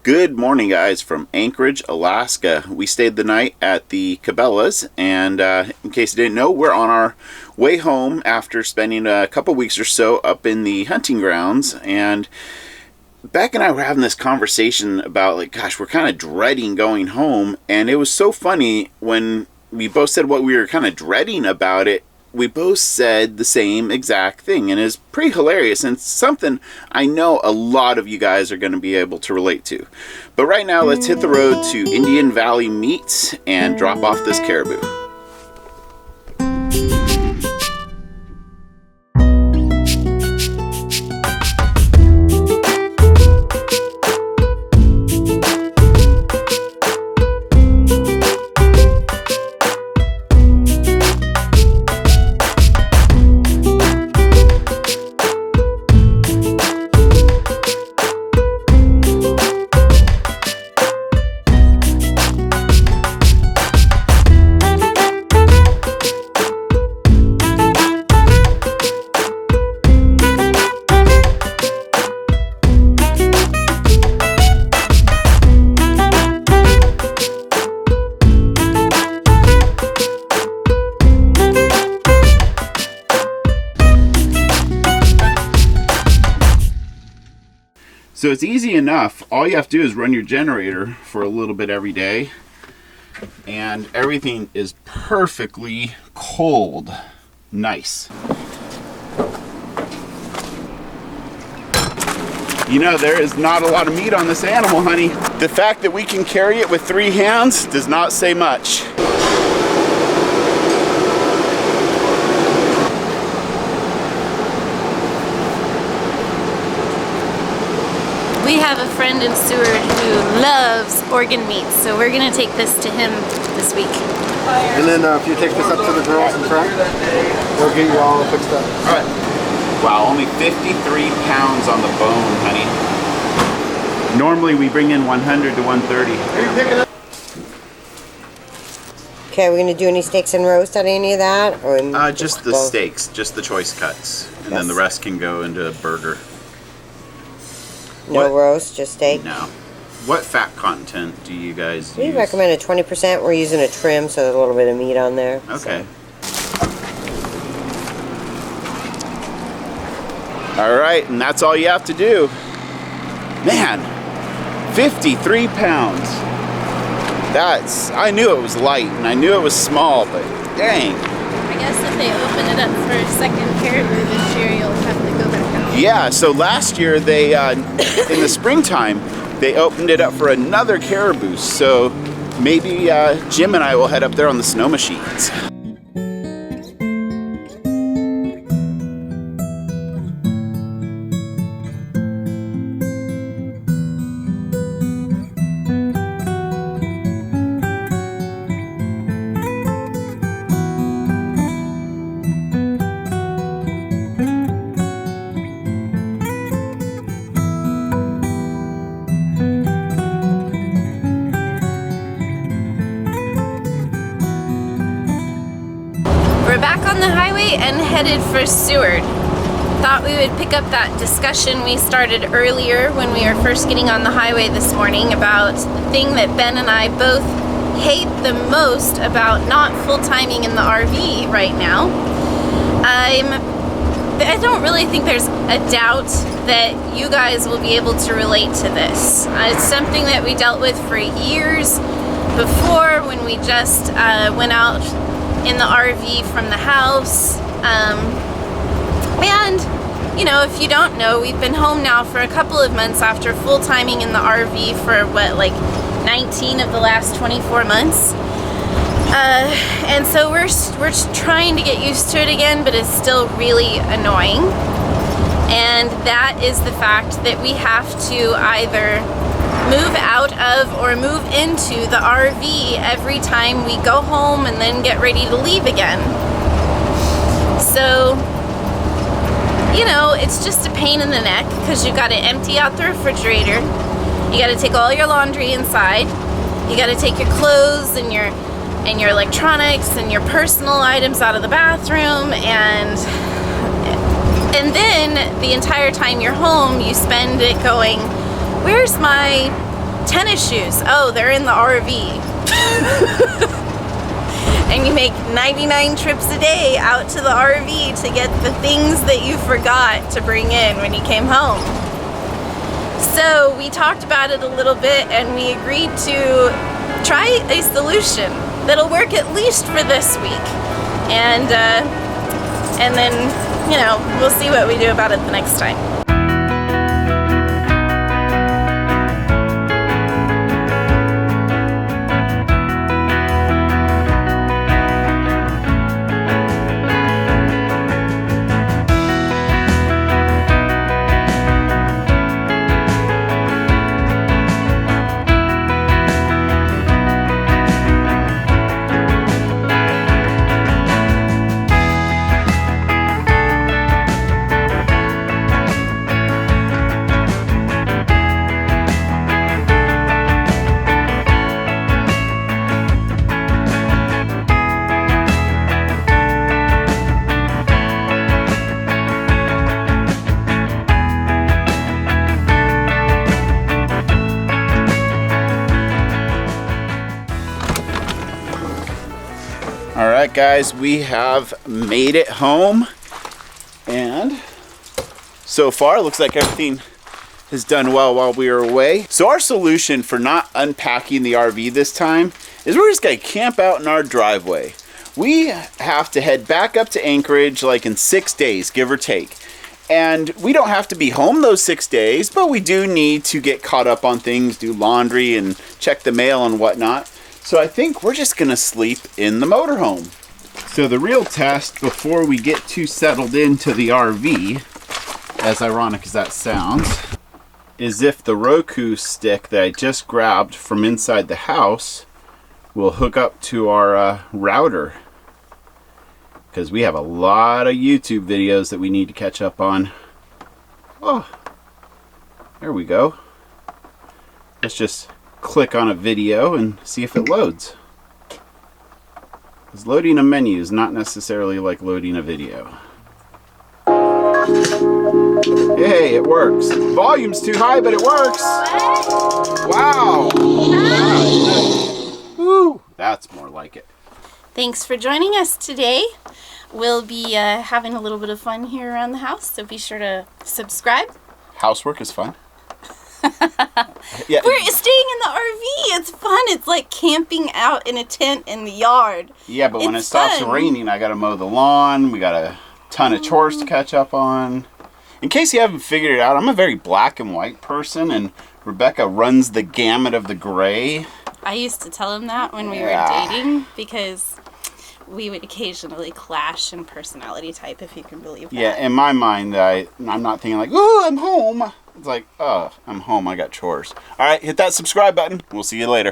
Good morning, guys, from Anchorage, Alaska. We stayed the night at the Cabela's, and in case you didn't know, we're on our way home after spending a couple weeks or so up in the hunting grounds. And Beck and I were having this conversation about, like, gosh, we're kind of dreading going home. And it was so funny when we both said what we were kind of dreading about it. We both said the same exact thing, and it's pretty hilarious, and something I know a lot of you guys are going to be able to relate to. But right now, let's hit the road to Indian Valley Meats and drop off this caribou. So it's easy enough. All you have to do is run your generator for a little bit every day, and everything is perfectly cold. Nice. You know, there is not a lot of meat on this animal, honey. The fact that we can carry it with 3 hands does not say much. We have a friend in Seward who loves organ meats, so we're gonna take this to him this week. And then if you take this up to the girls in front, they'll get you all fixed up. All right. Wow, only 53 pounds on the bone, honey. Normally we bring in 100 to 130. Are you picking up? Okay, are we gonna do any steaks and roast on any of that? Or Just the steaks, just the choice cuts. And then the rest can go into a burger. No roast, just steak? No. What fat content do you guys use? We recommend a 20%. We're using a trim, so there's a little bit of meat on there. Okay. All right, and that's all you have to do. Man, 53 pounds. I knew it was light, and I knew it was small, but dang. I guess if they open it up for a second caribou this year, you'll have to go back out. Yeah, so last year they, in the springtime, they opened it up for another caribou. So maybe Jim and I will head up there on the snow machines. We're back on the highway and headed for Seward. Thought we would pick up that discussion we started earlier when we were first getting on the highway this morning about the thing that Ben and I both hate the most about not full-timing in the RV right now. I don't really think there's a doubt that you guys will be able to relate to this. It's something that we dealt with for years before when we just went out in the RV from the house. And, you know, if you don't know, we've been home now for a couple of months after full-timing in the RV for, what, like 19 of the last 24 months. And so we're trying to get used to it again, but it's still really annoying. And that is the fact that we have to either move out of or move into the RV every time we go home and then get ready to leave again. So, you know, it's just a pain in the neck because you got to empty out the refrigerator. You got to take all your laundry inside. You got to take your clothes and your electronics and your personal items out of the bathroom, and then the entire time you're home, you spend it going, where's my Tennis shoes, oh, they're in the RV. And you make 99 trips a day out to the RV to get the things that you forgot to bring in when you came home. So we talked about it a little bit and we agreed to try a solution that'll work at least for this week. And then, you know, we'll see what we do about it the next time. Alright guys, we have made it home, and so far it looks like everything has done well while we were away. So our solution for not unpacking the RV this time is we're just going to camp out in our driveway. We have to head back up to Anchorage like in 6 days, give or take. And we don't have to be home those 6 days, but we do need to get caught up on things, do laundry and check the mail and whatnot. So I think we're just gonna sleep in the motorhome. So the real test before we get too settled into the RV, as ironic as that sounds, is if the Roku stick that I just grabbed from inside the house will hook up to our router. Because we have a lot of YouTube videos that we need to catch up on. Oh, there we go. Let's just click on a video and see if it loads. Because loading a menu is not necessarily like loading a video. Yay, it works. Volume's too high, but it works. Wow. Woo, that's more like it. Thanks for joining us today. We'll be having a little bit of fun here around the house, so be sure to subscribe. Housework is fun. Yeah. We're staying in the RV. It's fun. It's like camping out in a tent in the yard. Yeah, but when it It's stops fun. raining, I gotta mow the lawn. We got a ton of chores to catch up on. In case you haven't figured it out, I'm a very black and white person, and Rebecca runs the gamut of the gray. I used to tell him that when we Yeah. were dating because we would occasionally clash in personality type, if you can believe that. Yeah, in my mind, I'm not thinking like, oh, I'm home. It's like, oh, I'm home. I got chores. All right, hit that subscribe button. We'll see you later.